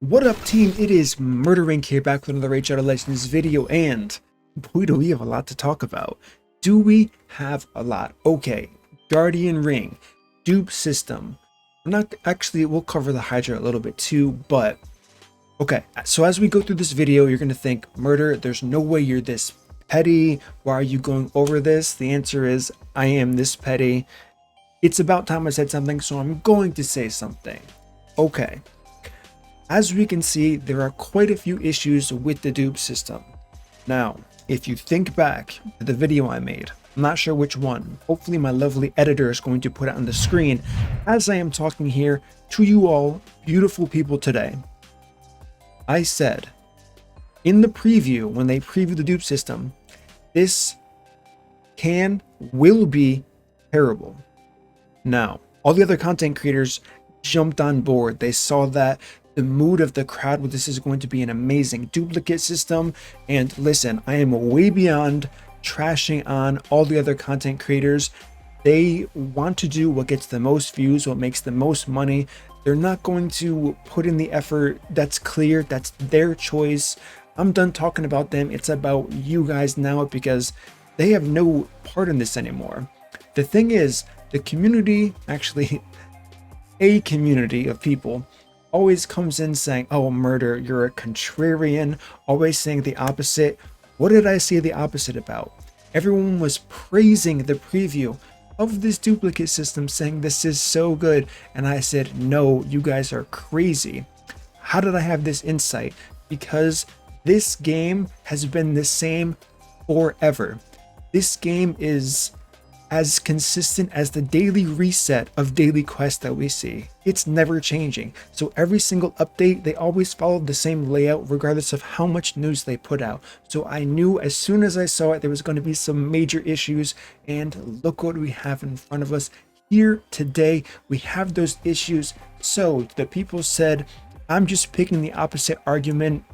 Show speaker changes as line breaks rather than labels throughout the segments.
What up, team? It is MurderInc here, back with another Hydra Legends video, and boy, do we have a lot to talk about. Do we have a lot? Okay, Guardian Ring, dupe system. I'm not actually, we'll cover the Hydra a little bit too, but okay. So as we go through this video, you're gonna think, Murder, there's no way you're this petty. Why are you going over this? The answer is, I am this petty. It's about time I said something, so I'm going to say something. Okay. As we can see, there are quite a few issues with the dupe system. Now, if you think back to the video I made, I'm not sure which one, hopefully my lovely editor is going to put it on the screen as I am talking here to you all beautiful people today. I said, in the preview, when they preview the dupe system, this will be terrible. Now, all the other content creators jumped on board. They saw that the mood of the crowd with this is going to be an amazing duplicate system. And listen, I am way beyond trashing on all the other content creators. They want to do what gets the most views, what makes the most money. They're not going to put in the effort. That's clear. That's their choice. I'm done talking about them. It's about you guys now, because they have no part in this anymore. The thing is, the community, actually a community of people, always comes in saying, oh, Murder, you're a contrarian, always saying the opposite. What did I say the opposite about? Everyone was praising the preview of this duplicate system, saying this is so good, and I said, no, you guys are crazy. How did I have this insight? Because this game has been the same forever. This game is as consistent as the daily reset of daily quests that we see. It's never changing. So every single update, they always followed the same layout regardless of how much news they put out. So I knew as soon as I saw it, there was going to be some major issues, and look what we have in front of us here today. We have those issues. So the people said, I'm just picking the opposite argument.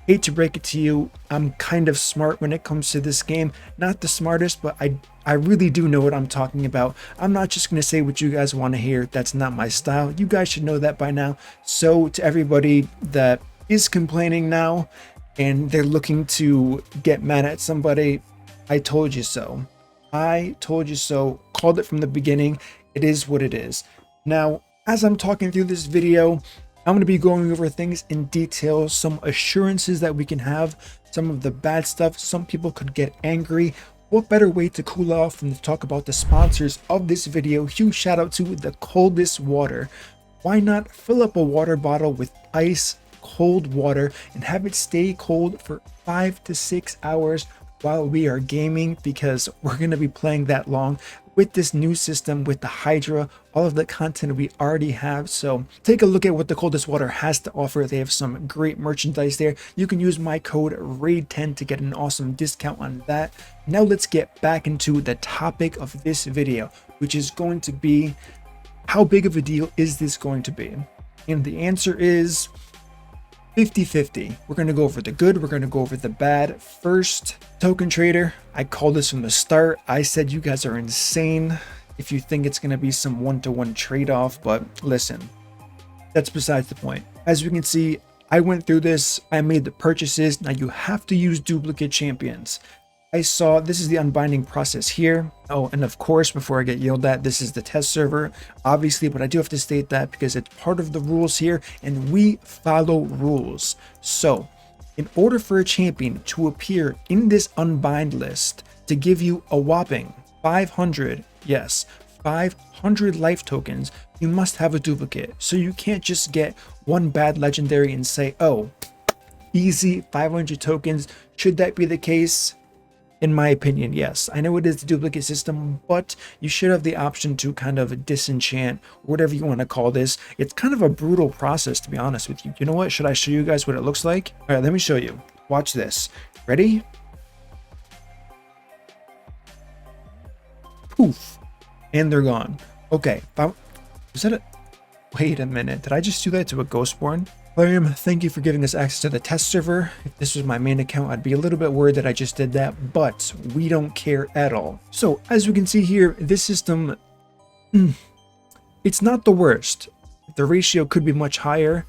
Hate to break it to you, I'm kind of smart when it comes to this game. Not the smartest, but I really do know what I'm talking about. I'm not just going to say what you guys want to hear. That's not my style. You guys should know that by now. So to everybody that is complaining now and they're looking to get mad at somebody, I told you so. I told you so. Called it from the beginning. It is what it is. Now, as I'm talking through this video, I'm going to be going over things in detail, some assurances that we can have, some of the bad stuff. Some people could get angry. What better way to cool off than to talk about the sponsors of this video? Huge shout out to the coldest water. Why not fill up a water bottle with ice cold water and have it stay cold for 5 to 6 hours while we are gaming, because we're going to be playing that long with this new system, with the Hydra, all of the content we already have. So take a look at what the coldest water has to offer. They have some great merchandise there. You can use my code RAID10 to get an awesome discount on that. Now let's get back into the topic of this video, which is going to be, how big of a deal is this going to be? And the answer is 50-50. We're going to go over the good, we're going to go over the bad. First, token trader. I called this from the start. I said you guys are insane if you think it's going to be some one-to-one trade-off, but listen, that's besides the point. As we can see, I went through this, I made the purchases. Now you have to use duplicate champions. I saw this is the unbinding process here. Oh, and of course, before I get yelled at, this is the test server, obviously, but I do have to state that because it's part of the rules here and we follow rules. So in order for a champion to appear in this unbind list, to give you a whopping 500, yes, 500 life tokens, you must have a duplicate. So you can't just get one bad legendary and say, oh, easy 500 tokens. Should that be the case? In my opinion, yes. I know it is the duplicate system, but you should have the option to kind of disenchant, whatever you want to call this. It's kind of a brutal process, to be honest with you. You know what? Should I show you guys what it looks like? All right, let me show you. Watch this. Ready? Poof. And they're gone. Okay. Was that a... Wait a minute. Did I just do that to a Ghostborn? Plarium, thank you for giving us access to the test server. If this was my main account, I'd be a little bit worried that I just did that, but we don't care at all. So as we can see here, this system, it's not the worst. The ratio could be much higher.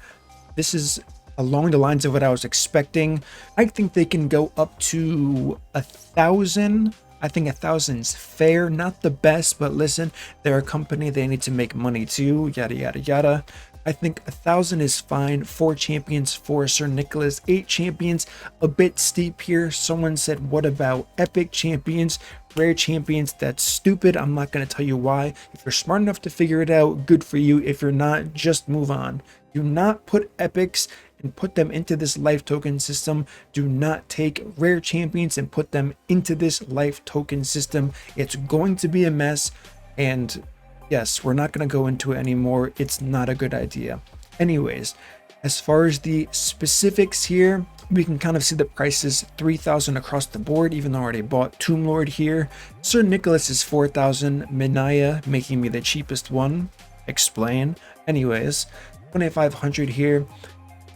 This is along the lines of what I was expecting. I think they can go up to 1,000. I think 1,000's fair, not the best, but listen, they're a company, they need to make money too, yada yada yada. I think 1,000 is fine. 4 champions for Sir Nicholas, 8 champions, a bit steep here. Someone said, what about epic champions, rare champions? That's stupid. I'm not going to tell you why. If you're smart enough to figure it out, good for you. If you're not, just move on. Do not put epics and put them into this life token system. Do not take rare champions and put them into this life token system. It's going to be a mess, and yes, we're not going to go into it anymore. It's not a good idea. Anyways, as far as the specifics here, we can kind of see the prices 3,000 across the board, even though I already bought Tomb Lord here. Sir Nicholas is 4,000, Minaya making me the cheapest one. Explain. Anyways, 2,500 here.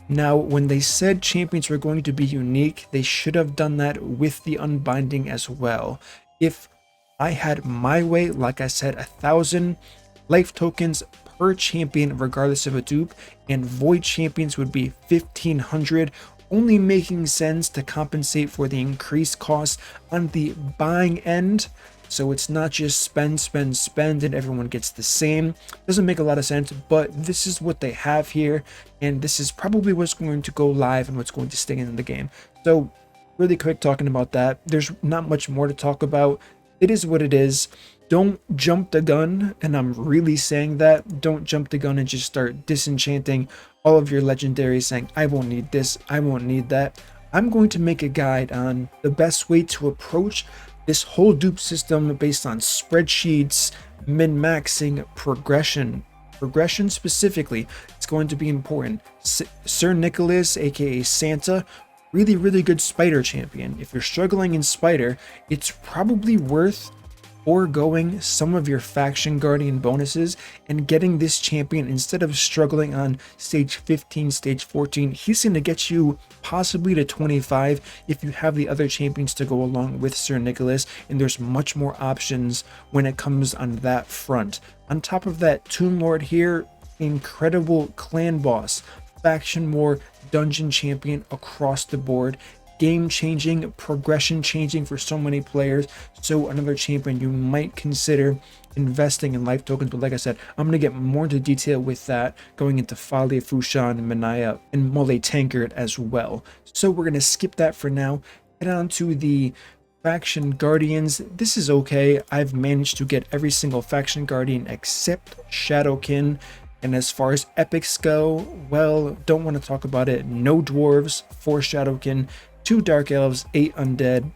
Now, when they said champions were going to be unique, they should have done that with the unbinding as well. If I had my way, like I said, 1,000 life tokens per champion regardless of a dupe, and void champions would be 1,500, only making sense to compensate for the increased cost on the buying end. So it's not just spend, spend, spend, and everyone gets the same. Doesn't make a lot of sense, but this is what they have here, and this is probably what's going to go live and what's going to stay in the game. So really quick talking about that, there's not much more to talk about. It is what it is. Don't jump the gun, and I'm really saying that. Don't jump the gun and just start disenchanting all of your legendaries, saying, I won't need this, I won't need that. I'm going to make a guide on the best way to approach this whole dupe system based on spreadsheets, min-maxing, progression specifically. It's going to be important. Sir Nicholas, aka Santa, really good spider champion. If you're struggling in spider, it's probably worth foregoing some of your faction guardian bonuses and getting this champion instead of struggling on stage 15, stage 14. He's going to get you possibly to 25 if you have the other champions to go along with Sir Nicholas, and there's much more options when it comes on that front. On top of that, Tomb Lord here, incredible clan boss, faction war, dungeon champion across the board. Game changing, progression changing for so many players. So another champion you might consider investing in life tokens. But like I said, I'm going to get more into detail with that going into Folly, Fushan, Minaya, and Mole Tankard as well. So we're going to skip that for now. Head on to the faction guardians. This is okay. I've managed to get every single faction guardian except Shadowkin. And as far as epics go, well, don't want to talk about it. No dwarves, 4 Shadowkin, 2 dark elves, 8 undead.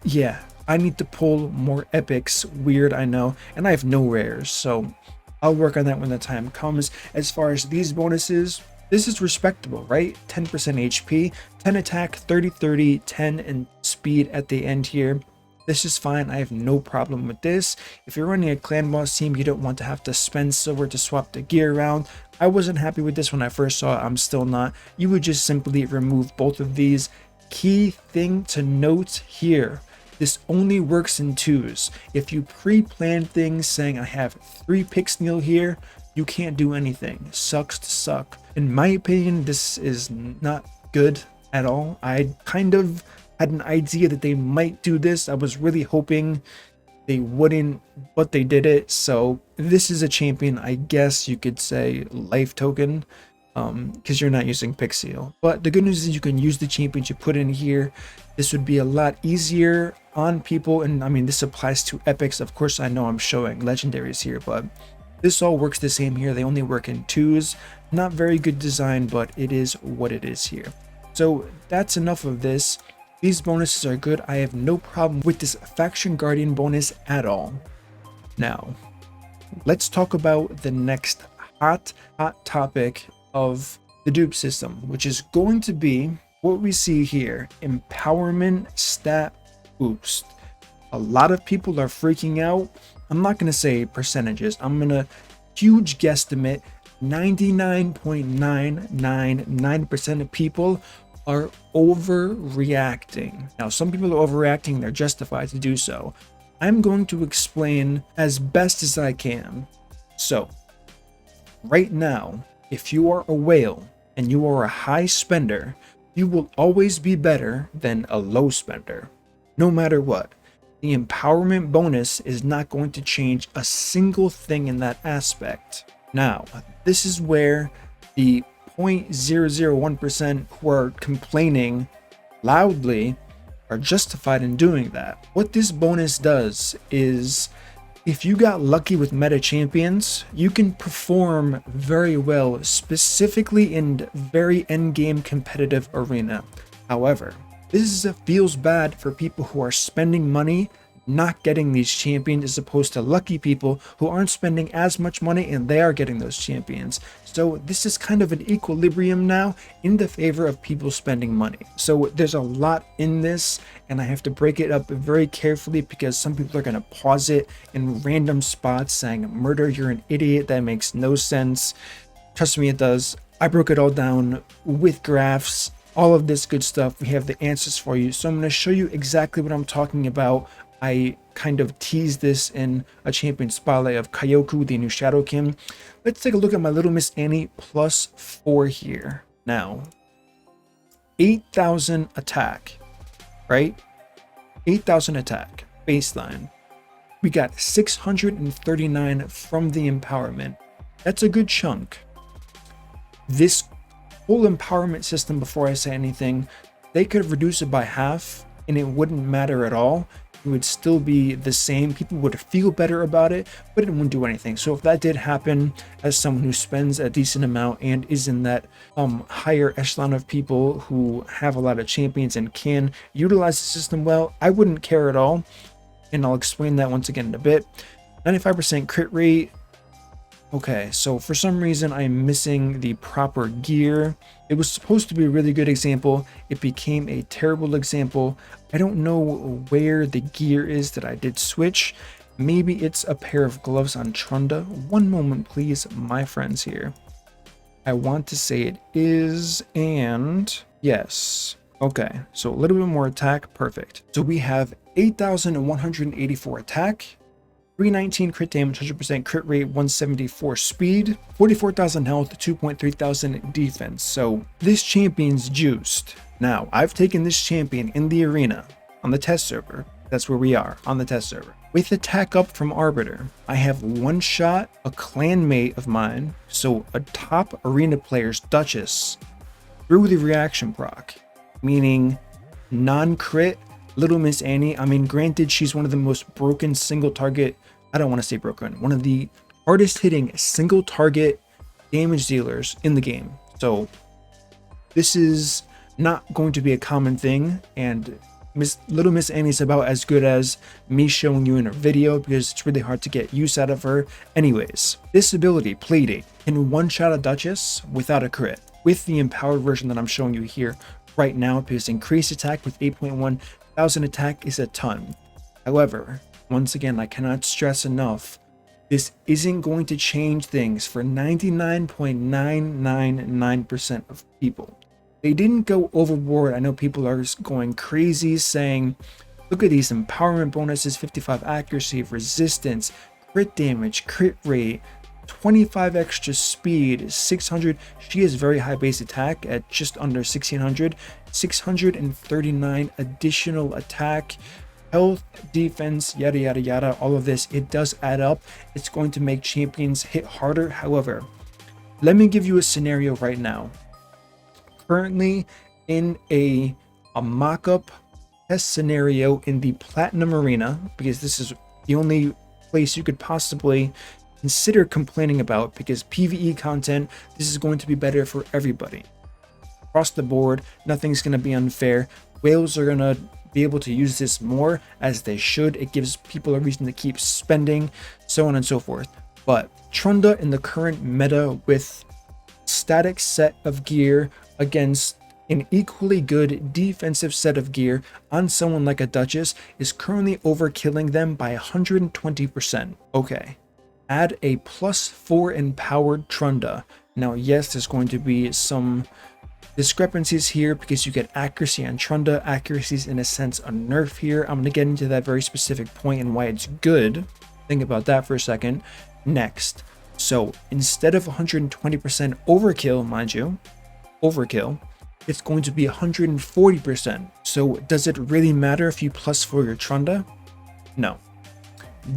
Yeah, I need to pull more epics. Weird, I know. And I have no rares, so I'll work on that when the time comes. As far as these bonuses, this is respectable, right? 10% HP, 10 attack, 30, 10 and speed at the end here. This is fine. I have no problem with this. If you're running a clan boss team, you don't want to have to spend silver to swap the gear around. I wasn't happy with this when I first saw it. I'm still not. You would just simply remove both of these. Key thing to note here, this only works in 2s. If you pre-plan things saying I have 3 Pixneal here, you can't do anything. Sucks to suck. In my opinion, this is not good at all. I kind of had an idea that they might do this. I was really hoping they wouldn't, but they did it. So this is a champion, I guess you could say, life token, because you're not using Pixel. But the good news is you can use the champions you put in here. This would be a lot easier on people, and I mean, this applies to epics. Of course, I know I'm showing legendaries here, but this all works the same here. They only work in 2s. Not very good design, but it is what it is here. So that's enough of this. These bonuses are good. I have no problem with this faction guardian bonus at all. Now, let's talk about the next hot topic of the dupe system, which is going to be what we see here: empowerment stat boost. A lot of people are freaking out. I'm not going to say percentages. I'm going to huge guesstimate 99.999% of people are overreacting. Now, some people are overreacting, they're justified to do so. I'm going to explain as best as I can. So, right now, if you are a whale, and you are a high spender, you will always be better than a low spender, no matter what. The empowerment bonus is not going to change a single thing in that aspect. Now, this is where the 0.001% who are complaining loudly are justified in doing that. What this bonus does is, if you got lucky with meta champions, you can perform very well, specifically in very endgame competitive arena. However, this feels bad for people who are spending money not getting these champions, as opposed to lucky people who aren't spending as much money and they are getting those champions. So this is kind of an equilibrium now in the favor of people spending money. So there's a lot in this, and I have to break it up very carefully because some people are going to pause it in random spots saying, Murder, you're an idiot, that makes no sense. Trust me, it does. I broke it all down with graphs, all of this good stuff. We have the answers for you. So I'm going to show you exactly what I'm talking about. I kind of teased this in a champion spotlight of Kyoku, the new Shadowkin. Let's take a look at my Little Miss Annie +4 here. Now, 8,000 attack, right? 8,000 attack, baseline. We got 639 from the empowerment. That's a good chunk. This whole empowerment system, before I say anything, they could reduce it by half and it wouldn't matter at all. It would still be the same. People would feel better about it, but it wouldn't do anything. So if that did happen, as someone who spends a decent amount and is in that higher echelon of people who have a lot of champions and can utilize the system well, I wouldn't care at all. And I'll explain that once again in a bit. 95% crit rate. Okay, so for some reason I'm missing the proper gear. It was supposed to be a really good example. It became a terrible example. I don't know where the gear is that I did switch. Maybe it's a pair of gloves on Trunda. One moment, please, my friends here. I want to say it is, and yes. Okay, so a little bit more attack, perfect. So we have 8,184 attack, 319 crit damage, 100% crit rate, 174 speed, 44,000 health, 2,300 defense. So this champion's juiced. Now, I've taken this champion in the arena on the test server. That's where we are, on the test server. With attack up from Arbiter, I have one shot a clanmate of mine, so a top arena player's Duchess, through the reaction proc, meaning non-crit Little Miss Annie. I mean, granted, she's one of the most broken single target, I don't want to say broken, one of the hardest hitting single target damage dealers in the game. So this is not going to be a common thing, and Little Miss Annie's about as good as me showing you in a video because it's really hard to get use out of her. Anyways, this ability, Playdate, can one-shot a Duchess without a crit with the empowered version that I'm showing you here right now, because increased attack with 8.1 thousand attack is a ton. However, once again, I cannot stress enough, this isn't going to change things for 99.999% of people. They didn't go overboard. I know people are going crazy saying, look at these empowerment bonuses, 55 accuracy, resistance, crit damage, crit rate, 25 extra speed, 600. She has very high base attack at just under 1600, 639 additional attack, health, defense, yada yada yada. All of this, it does add up. It's going to make champions hit harder. However, let me give you a scenario right now. Currently in a mock-up test scenario in the Platinum Arena, because this is the only place you could possibly consider complaining about, because PvE content, this is going to be better for everybody. Across the board, nothing's going to be unfair. Whales are going to be able to use this more, as they should. It gives people a reason to keep spending, so on and so forth. But Trunda in the current meta with static set of gear against an equally good defensive set of gear on someone like a Duchess is currently overkilling them by 120%. Okay, add a +4 empowered Trunda. Now, yes, there's going to be some discrepancies here because you get accuracy on Trunda. Accuracy is in a sense a nerf here. I'm going to get into that very specific point and why it's good. Think about that for a second. Next, so instead of 120% overkill, mind you, overkill, it's going to be 140%. So does it really matter if you +4 your Trunda? No.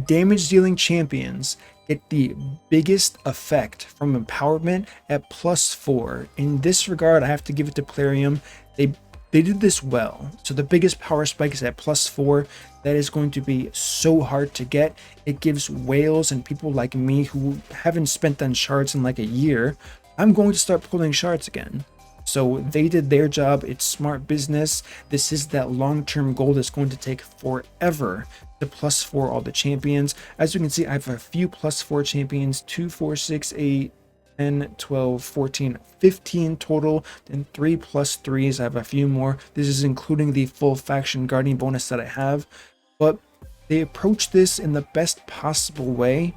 Damage dealing champions get the biggest effect from empowerment at +4. In this regard, I have to give it to Plarium. They did this well. So the biggest power spike is at +4. That is going to be so hard to get. It gives whales and people like me who haven't spent on shards in like a year, I'm going to start pulling shards again. So they did their job. It's smart business. This is that long-term goal that's going to take forever to +4 all the champions. As you can see, I have a few +4 champions, 2, 4, 6, 8, 10, 12, 14, 15 total, and 3 +3s. I have a few more. This is including the full faction guardian bonus that I have, but they approach this in the best possible way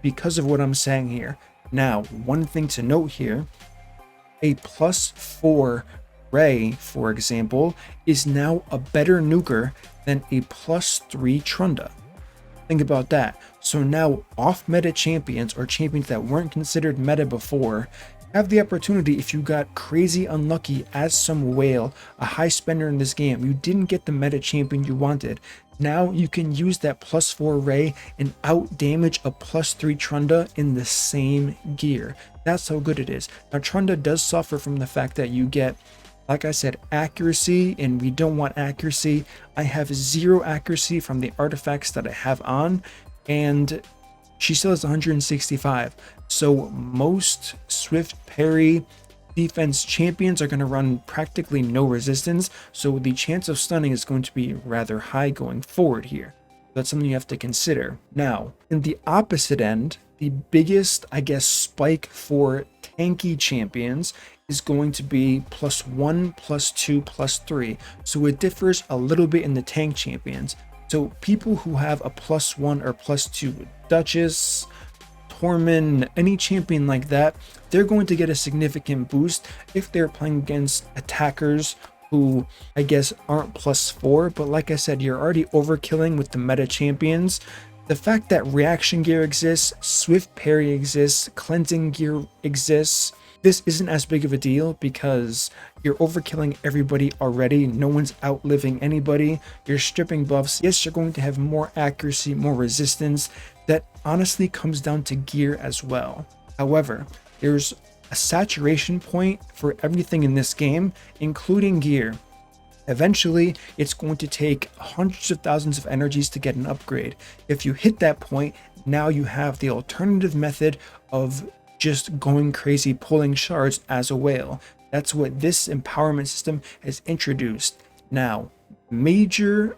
because of what I'm saying here. Now, one thing to note here, a +4 Ray, for example, is now a better nuker than a +3 Trunda. Think about that. So now off-meta champions, or champions that weren't considered meta before, have the opportunity, if you got crazy unlucky as some whale, a high spender in this game, you didn't get the meta champion you wanted. Now you can use that +4 Ray and out damage a +3 Trunda in the same gear. That's how good it is. Now Trunda does suffer from the fact that you get, like I said, accuracy, and we don't want accuracy. I have 0 accuracy from the artifacts that I have on, and she still has 165. So most swift parry defense champions are going to run practically no resistance, so the chance of stunning is going to be rather high going forward here. That's something you have to consider. Now, in the opposite end, the biggest, I guess, spike for tanky champions is going to be +1, +2, +3. So it differs a little bit in the tank champions. So people who have a +1 or +2 Duchess, Torment, any champion like that, they're going to get a significant boost if they're playing against attackers who, I guess, aren't +4. But like I said, you're already overkilling with the meta champions. The fact that reaction gear exists, swift parry exists, cleansing gear exists, this isn't as big of a deal because you're overkilling everybody already. No one's outliving anybody. You're stripping buffs. Yes, you're going to have more accuracy, more resistance. That honestly comes down to gear as well. However, there's a saturation point for everything in this game, including gear. Eventually, it's going to take hundreds of thousands of energies to get an upgrade. If you hit that point, now you have the alternative method of just going crazy pulling shards as a whale. That's what this empowerment system has introduced. Now, major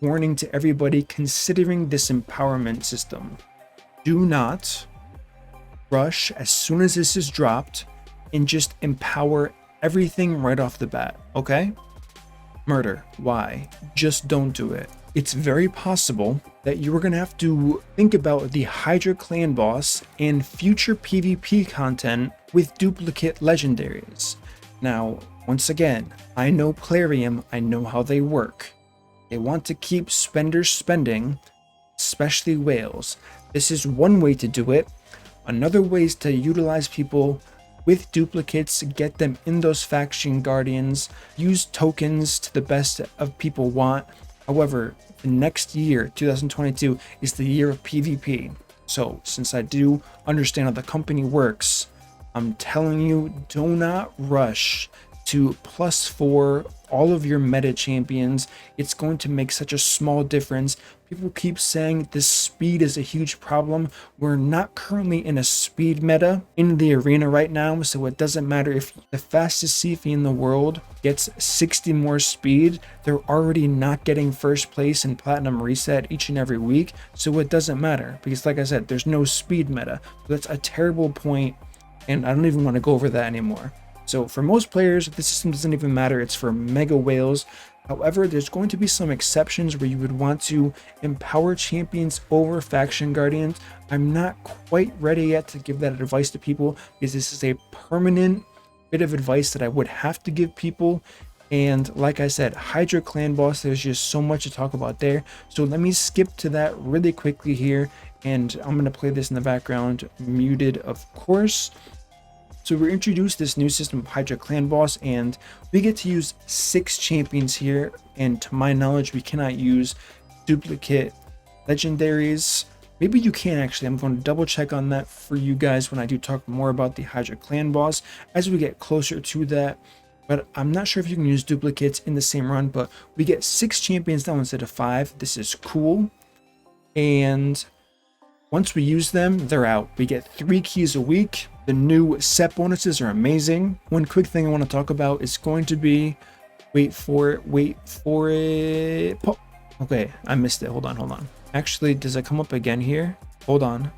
warning to everybody considering this empowerment system. Do not rush as soon as this is dropped and just empower everything right off the bat, okay? Murder, why? Just don't do it. It's very possible that you are going to have to think about the Hydra clan boss and future PvP content with duplicate legendaries. Now, once again, I know Plarium, I know how they work. They want to keep spenders spending, especially whales. This is one way to do it. Another way is to utilize people with duplicates, get them in those faction guardians, use tokens to the best of people want. However, the next year, 2022, is the year of PvP. So since I do understand how the company works, I'm telling you, do not rush to +4 all of your meta champions. It's going to make such a small difference. People keep saying this speed is a huge problem. We're not currently in a speed meta in the arena right now, so it doesn't matter if the fastest CF in the world gets 60 more speed. They're already not getting first place in platinum reset each and every week, so it doesn't matter because, like I said, there's no speed meta. So that's a terrible point, and I don't even want to go over that anymore. So for most players, the system doesn't even matter. It's for mega whales. However, there's going to be some exceptions where you would want to empower champions over faction guardians. I'm not quite ready yet to give that advice to people because this is a permanent bit of advice that I would have to give people. And like I said, Hydra clan boss, there's just so much to talk about there. So let me skip to that really quickly here. And I'm going to play this in the background, muted of course. So we introduced this new system of Hydra clan boss, and we get to use 6 champions here, and to my knowledge we cannot use duplicate legendaries. Maybe you can actually. I'm going to double check on that for you guys when I do talk more about the Hydra clan boss as we get closer to that. But I'm not sure if you can use duplicates in the same run, but we get 6 champions now instead of 5. This is cool. And once we use them, they're out. We get 3 keys a week. The new set bonuses are amazing. One quick thing I want to talk about is going to be, wait for it. Okay, I missed it. Hold on. Actually, does it come up again here? Hold on.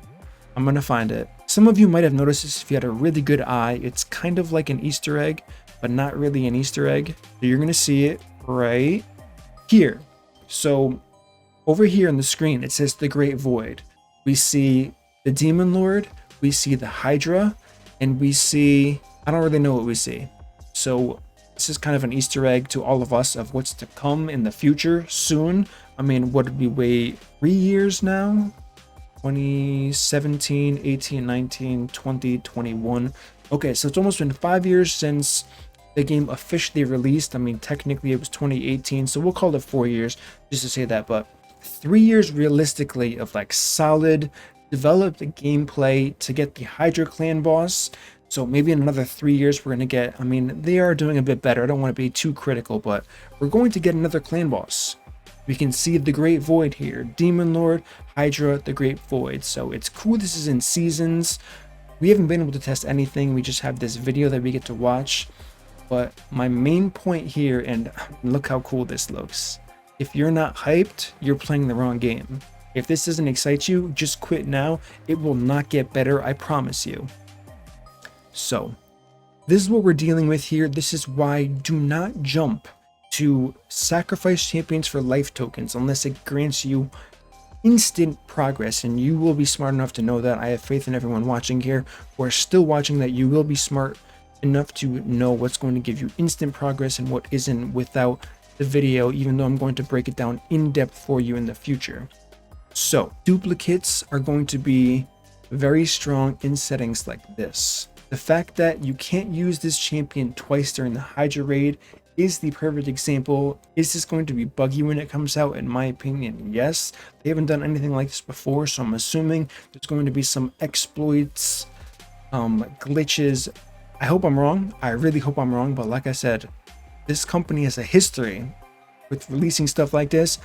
I'm going to find it. Some of you might have noticed this if you had a really good eye. It's kind of like an Easter egg, but not really an Easter egg. So you're going to see it right here. So over here on the screen, it says the Great Void. We see the Demon Lord, we see the Hydra, and we see, I don't really know what we see. So this is kind of an Easter egg to all of us of what's to come in the future soon. I mean, what did we wait 3 years now? 2017, 18, 19, 20, 21. Okay, so it's almost been 5 years since the game officially released. I mean, technically it was 2018, so we'll call it 4 years just to say that, but 3 years realistically of like solid developed gameplay to get the Hydra clan boss. So maybe in another 3 years we're going to get, I mean, they are doing a bit better. I don't want to be too critical, but we're going to get another clan boss. We can see the Great Void here. Demon Lord, Hydra, the Great Void. So it's cool this is in seasons. We haven't been able to test anything. We just have this video that we get to watch. But my main point here, and look how cool this looks. If you're not hyped, you're playing the wrong game. If this doesn't excite you, just quit now. It will not get better, I promise you. So, this is what we're dealing with here. This is why do not jump to sacrifice champions for life tokens unless it grants you instant progress, and you will be smart enough to know that. I have faith in everyone watching here who are still watching that you will be smart enough to know what's going to give you instant progress and what isn't without the video, even though I'm going to break it down in depth for you in the future. So duplicates are going to be very strong in settings like this. The fact that you can't use this champion twice during the Hydra raid is the perfect example. Is this going to be buggy when it comes out? In my opinion, yes. They haven't done anything like this before, so I'm assuming there's going to be some exploits, glitches. I hope I'm wrong. I really hope I'm wrong, but like I said, this company has a history with releasing stuff like this,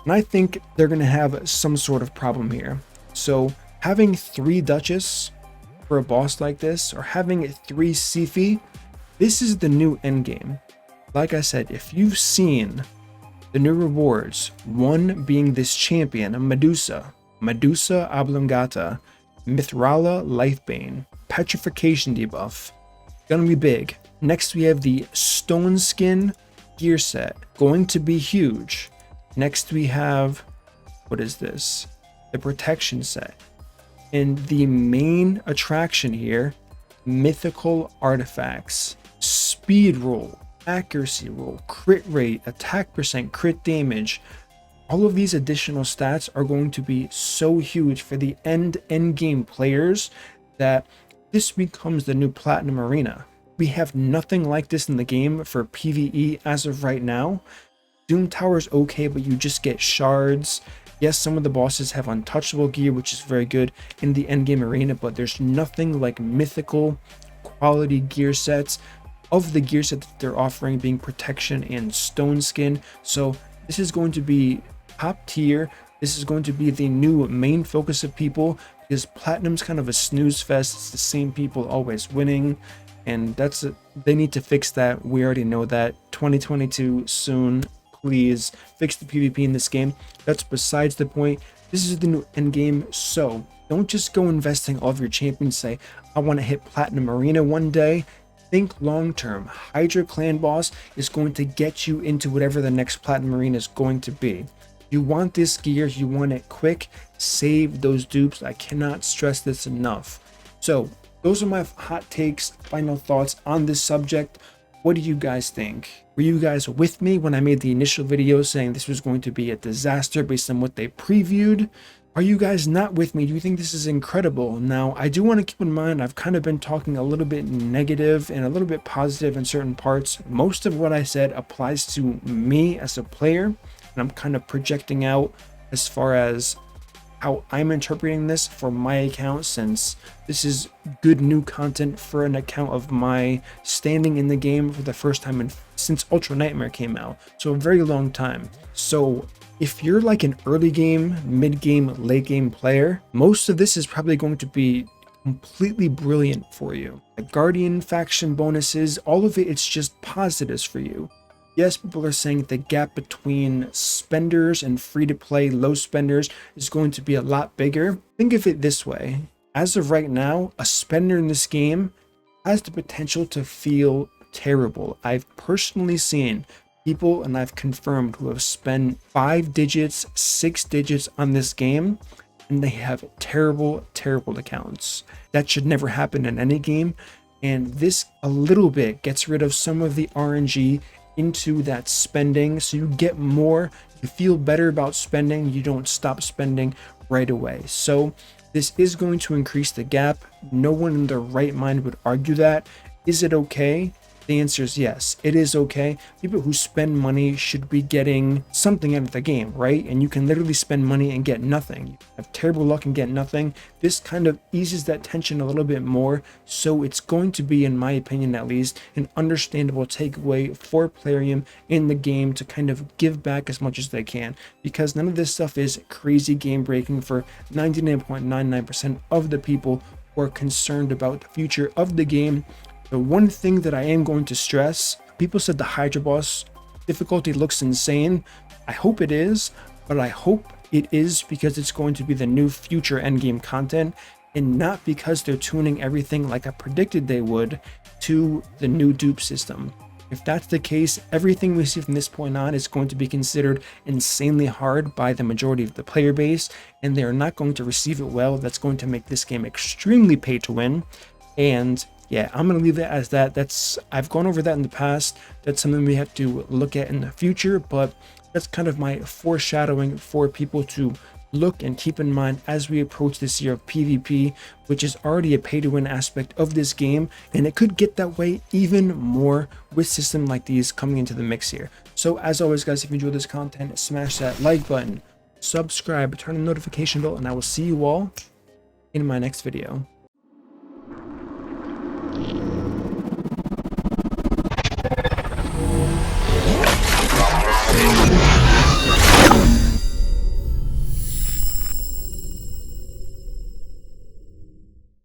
and I think they're going to have some sort of problem here. So having 3 Duchess for a boss like this, or having 3 Sifi, this is the new endgame. Like I said, if you've seen the new rewards, one being this champion, Medusa Oblongata, Mithrala Lifebane, Petrification debuff, gonna be big. Next we have the Stone Skin gear set, going to be huge. Next we have, what is this? The protection set. And the main attraction here, mythical artifacts, speed roll, accuracy roll, crit rate, attack percent, crit damage. All of these additional stats are going to be so huge for the end game players that this becomes the new Platinum Arena. We have nothing like this in the game for PvE as of right now. Doom Tower's okay, but you just get shards. Yes, some of the bosses have untouchable gear, which is very good in the endgame arena, but there's nothing like mythical quality gear sets of the gear set that they're offering, being protection and stone skin. So this is going to be top tier. This is going to be the new main focus of people, because Platinum's kind of a snooze fest. It's the same people always winning, and they need to fix that. We already know that. 2022 soon. Please fix the PvP in this game. That's besides the point. This is the new end game, so don't just go investing all of your champions. Say, I want to hit Platinum Arena one day. Think long term. Hydra clan boss is going to get you into whatever the next Platinum Arena is going to be. You want this gear, you want it quick. Save those dupes. I cannot stress this enough. So those are my hot takes, final thoughts on this subject. What do you guys think? Were you guys with me when I made the initial video saying this was going to be a disaster based on what they previewed? Are you guys not with me? Do you think this is incredible? Now, I do want to keep in mind, I've kind of been talking a little bit negative and a little bit positive in certain parts. Most of what I said applies to me as a player, and I'm kind of projecting out as far as how I'm interpreting this for my account, since this is good new content for an account of my standing in the game for the first time since Ultra Nightmare came out, so a very long time. So if you're like an early game, mid game, late game player, most of this is probably going to be completely brilliant for you. The Guardian faction bonuses, all of it, it's just positives for you. Yes, people are saying the gap between spenders and free-to-play low spenders is going to be a lot bigger. Think of it this way. As of right now, a spender in this game has the potential to feel terrible. I've personally seen people, and I've confirmed, who have spent 5 digits, 6 digits on this game, and they have terrible accounts. That should never happen in any game, and this a little bit gets rid of some of the RNG into that spending, so you get more, you feel better about spending, you don't stop spending right away. So this is going to increase the gap. No one in their right mind would argue that. Is it okay? The answer is yes, it is okay. People who spend money should be getting something out of the game, right? And you can literally spend money and get nothing. You have terrible luck and get nothing. This kind of eases that tension a little bit more. So it's going to be, in my opinion at least, an understandable takeaway for Plarium in the game to kind of give back as much as they can, because none of this stuff is crazy game breaking for 99.99% of the people who are concerned about the future of the game. The one thing that I am going to stress, people said the Hydra boss difficulty looks insane. I hope it is, but I hope it is because it's going to be the new future endgame content, and not because they're tuning everything like I predicted they would to the new dupe system. If that's the case, everything we see from this point on is going to be considered insanely hard by the majority of the player base, and they are not going to receive it well. That's going to make this game extremely pay to win. And yeah, I'm going to leave it as that. I've gone over that in the past. That's something we have to look at in the future, but that's kind of my foreshadowing for people to look and keep in mind as we approach this year of PvP, which is already a pay-to-win aspect of this game, and it could get that way even more with systems like these coming into the mix here. So as always, guys, if you enjoyed this content, smash that like button, subscribe, turn on the notification bell, and I will see you all in my next video.